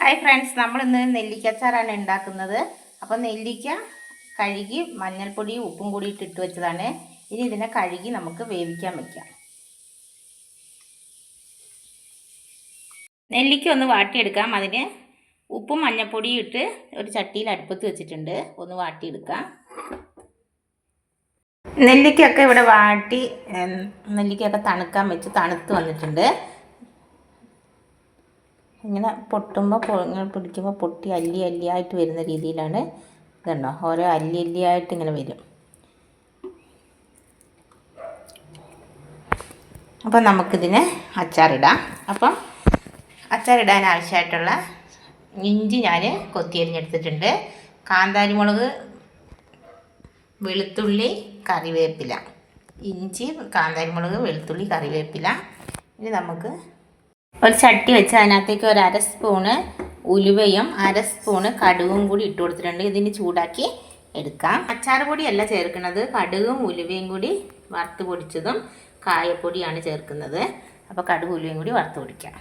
Hi friends, നമ്മളിന്ന് നെല്ലിക്ക അച്ചാറാണ് ഉണ്ടാക്കുന്നത്. അപ്പോൾ നെല്ലിക്ക കഴുകി മഞ്ഞൾപ്പൊടിയും ഉപ്പും കൂടി ഇട്ട് വെച്ചതാണ്. ഇനി ഇതിനെ കഴുകി നമുക്ക് വേവിക്കാൻ വയ്ക്കാം. നെല്ലിക്ക ഒന്ന് വാട്ടിയെടുക്കാം. അതിന് ഉപ്പും മഞ്ഞൾപ്പൊടിയും ഇട്ട് ഒരു ചട്ടിയിൽ അടുപ്പത്ത് വെച്ചിട്ടുണ്ട്. ഒന്ന് വാട്ടിയെടുക്കാം. നെല്ലിക്കയൊക്കെ ഇവിടെ വാട്ടി നെല്ലിക്കയൊക്കെ തണുക്കാൻ വെച്ച് തണുത്ത് വന്നിട്ടുണ്ട്. ഇങ്ങനെ പൊട്ടുമ്പോൾ ഇങ്ങനെ പിടിക്കുമ്പോൾ പൊട്ടി അല്ലി അല്ലിയായിട്ട് വരുന്ന രീതിയിലാണ്. ഇതുണ്ടോ, ഓരോ അല്ലി അല്ലിയായിട്ട് ഇങ്ങനെ വരും. അപ്പോൾ നമുക്കിതിന് അച്ചാറിടാം. അപ്പം അച്ചാറിടാൻ ആവശ്യമായിട്ടുള്ള ഇഞ്ചി ഞാൻ കൊത്തിയരിഞ്ഞെടുത്തിട്ടുണ്ട്. കാന്താരിമുളക്, വെളുത്തുള്ളി, കറിവേപ്പില. ഇഞ്ചി, കാന്താരിമുളക്, വെളുത്തുള്ളി, കറിവേപ്പില. ഇനി നമുക്ക് ഒരു ചട്ടി വെച്ച് അതിനകത്തേക്ക് ഒരു 1/2 സ്പൂണ് ഉലുവയും 1/2 സ്പൂണ് കടുകും കൂടി ഇട്ട് കൊടുത്തിട്ടുണ്ട്. ഇതിന് ചൂടാക്കി എടുക്കാം. അച്ചാർ പൊടിയല്ല ചേർക്കുന്നത്, കടുകും ഉലുവയും കൂടി വറുത്ത് പൊടിച്ചതും കായപ്പൊടിയാണ് ചേർക്കുന്നത്. അപ്പോൾ കടുകും ഉലുവയും കൂടി വറുത്ത് പൊടിക്കാം.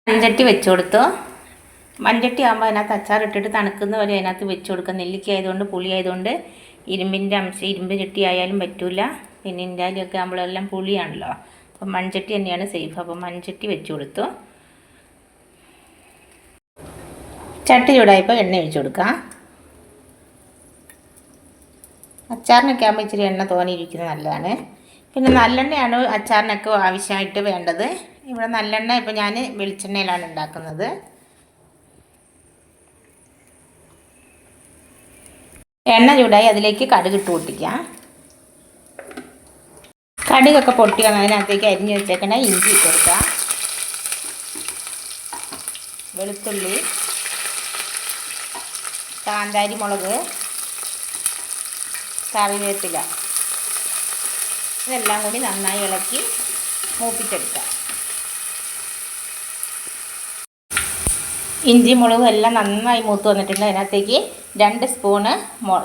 മൺചട്ടി വെച്ച് കൊടുത്തു. മൺചട്ടി ആകുമ്പോൾ അതിനകത്ത് അച്ചാർ ഇട്ടിട്ട് തണുക്കുന്ന വരെ അതിനകത്ത് വെച്ച് കൊടുക്കുക. നെല്ലിക്ക ആയതുകൊണ്ട്, പുളി ആയതുകൊണ്ട് ഇരുമ്പിൻ്റെ അംശം, ഇരുമ്പ് ചട്ടി ആയാലും പറ്റില്ല. പിന്നെ ഇന്ത്യയിലൊക്കെ നമ്മളെല്ലാം പുളിയാണല്ലോ. അപ്പം മൺചട്ടി തന്നെയാണ് സേഫ്. അപ്പം മൺചട്ടി വെച്ച് കൊടുത്തു. ചട്ടി ചൂടായപ്പോൾ എണ്ണ ഒഴിച്ച് കൊടുക്കാം. അച്ചാറിനൊക്കെ ആകുമ്പോൾ ഇച്ചിരി എണ്ണ തോന്നിയിരിക്കുന്നത് നല്ലതാണ്. പിന്നെ നല്ലെണ്ണയാണ് അച്ചാറിനൊക്കെ ആവശ്യമായിട്ട് വേണ്ടത്. ഇവിടെ നല്ലെണ്ണ ഇപ്പോൾ ഞാൻ വെളിച്ചെണ്ണയിലാണ് ഉണ്ടാക്കുന്നത്. എണ്ണ ചൂടായി അതിലേക്ക് കടുക് ഇട്ട് പൊട്ടിക്കാം. കടുകൊക്കെ പൊട്ടിയാണ് അതിനകത്തേക്ക് അരിഞ്ഞ് വെച്ചേക്കണ ഇഞ്ചി ഇട്ട് കൊടുക്കാം. വെളുത്തുള്ളി, കാന്താരി മുളക്, കറിവേപ്പില, ഇതെല്ലാം കൂടി നന്നായി ഇളക്കി മൂപ്പിച്ചെടുക്കാം. ഇഞ്ചി മുളകും എല്ലാം നന്നായി മൂത്ത് വന്നിട്ടുണ്ട്. അതിനകത്തേക്ക് 2 സ്പൂണ്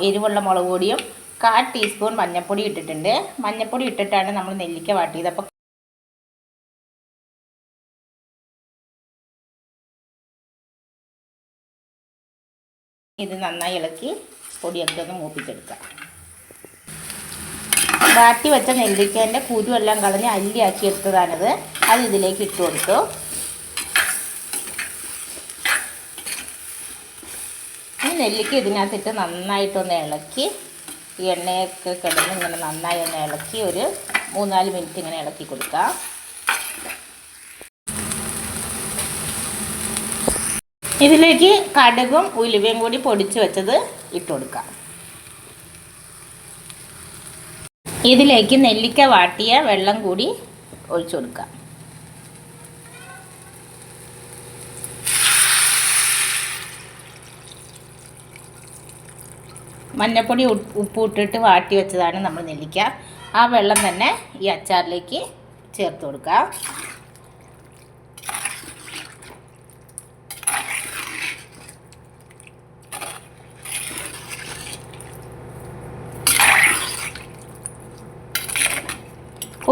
എരിവുള്ള മുളക് പൊടിയും 1/4 ടീസ്പൂൺ മഞ്ഞൾപ്പൊടി ഇട്ടിട്ടുണ്ട്. മഞ്ഞൾപ്പൊടി ഇട്ടിട്ടാണ് നമ്മൾ നെല്ലിക്ക വാട്ടിയത്. അപ്പോൾ ഇത് നന്നായി ഇളക്കി പൊടിയൊക്കെ ഒന്ന് മൂപ്പിച്ചെടുക്കാം. വാട്ടി വെച്ച നെല്ലിക്കേൻ്റെ കുരുവെല്ലാം കളഞ്ഞ് അല്ലിയാക്കി എടുത്തതാണിത്. അത് ഇതിലേക്ക് ഇട്ട് കൊടുത്തു. ഈ നെല്ലിക്ക ഇതിനകത്തിട്ട് നന്നായിട്ടൊന്ന് ഇളക്കി, ഈ എണ്ണയൊക്കെ കിടന്ന് ഇങ്ങനെ നന്നായി ഒന്ന് ഇളക്കി ഒരു 3-4 മിനിറ്റ് ഇങ്ങനെ ഇളക്കി കൊടുക്കാം. ഇതിലേക്ക് കടുകും ഉലുവയും കൂടി പൊടിച്ച് വെച്ചത് ഇട്ട് കൊടുക്കാം. ഇതിലേക്ക് നെല്ലിക്ക വാട്ടിയ വെള്ളം കൂടി ഒഴിച്ചു കൊടുക്കാം. മഞ്ഞൾപ്പൊടി ഉപ്പ് ഇട്ടിട്ട് വാട്ടി വെച്ചതാണ് നമ്മൾ നെല്ലിക്ക. ആ വെള്ളം തന്നെ ഈ അച്ചാറിലേക്ക് ചേർത്ത് കൊടുക്കുക.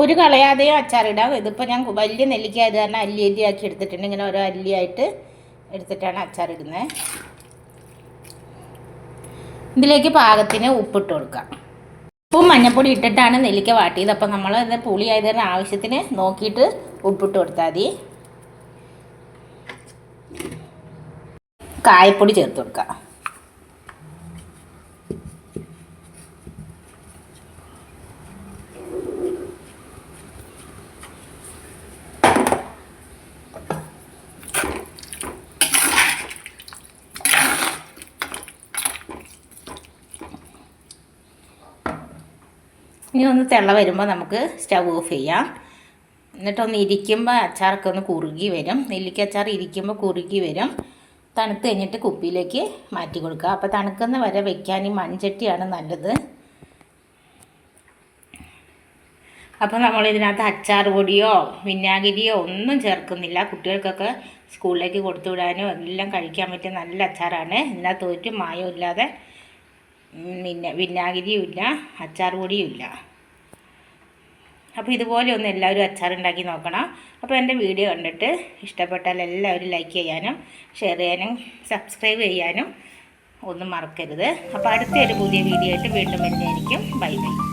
ഒരു കളയാതെയും അച്ചാറിടാം. ഇതിപ്പോൾ ഞാൻ വലിയ നെല്ലിക്ക ആയത് കാരണം അല്ലി അല്ലിയാക്കി എടുത്തിട്ടുണ്ട്. ഇങ്ങനെ ഓരോ അല്ലിയായിട്ട് എടുത്തിട്ടാണ് അച്ചാറിടുന്നത്. ഇതിലേക്ക് പാകത്തിന് ഉപ്പിട്ട് കൊടുക്കാം. ഉപ്പും മഞ്ഞൾപ്പൊടി ഇട്ടിട്ടാണ് നെല്ലിക്ക വാട്ടിയത്. അപ്പം നമ്മൾ ഇത് പുളി ആയതിന് ആവശ്യത്തിന് നോക്കിയിട്ട് ഉപ്പിട്ട് കൊടുത്താൽ മതി. കായപ്പൊടി ചേർത്ത് കൊടുക്കാം. ഇനി ഒന്ന് തിള വരുമ്പോൾ നമുക്ക് സ്റ്റവ് ഓഫ് ചെയ്യാം. എന്നിട്ടൊന്ന് ഇരിക്കുമ്പോൾ അച്ചാറൊക്കെ ഒന്ന് കുറുകി വരും. നെല്ലിക്ക അച്ചാർ ഇരിക്കുമ്പോൾ കുറുകി വരും. തണുത്ത് കഴിഞ്ഞിട്ട് കുപ്പിയിലേക്ക് മാറ്റി കൊടുക്കുക. അപ്പോൾ തണുക്കുന്ന വരെ വെക്കാൻ ഈ മൺചട്ടിയാണ് നല്ലത്. അപ്പോൾ നമ്മളിതിനകത്ത് അച്ചാർ പൊടിയോ വിനാഗിരിയോ ഒന്നും ചേർക്കുന്നില്ല. കുട്ടികൾക്കൊക്കെ സ്കൂളിലേക്ക് കൊടുത്തു വിടാനും എല്ലാം കഴിക്കാൻ പറ്റിയ നല്ല അച്ചാറാണ്. ഇതിനകത്ത് ഒരു മായവും ഇല്ലാതെ, പിന്നെ വിനാഗിരിയും ഇല്ല, അച്ചാർ പൊടിയും ഇല്ല. അപ്പോൾ ഇതുപോലെ ഒന്ന് എല്ലാവരും അച്ചാറുണ്ടാക്കി നോക്കണം. അപ്പോൾ എൻ്റെ വീഡിയോ കണ്ടിട്ട് ഇഷ്ടപ്പെട്ടാൽ എല്ലാവരും ലൈക്ക് ചെയ്യാനും ഷെയർ ചെയ്യാനും സബ്സ്ക്രൈബ് ചെയ്യാനും ഒന്നും മറക്കരുത്. അപ്പോൾ അടുത്തൊരു പുതിയ വീഡിയോ ആയിട്ട് വീണ്ടും വരുന്നതായിരിക്കും. Bye bye.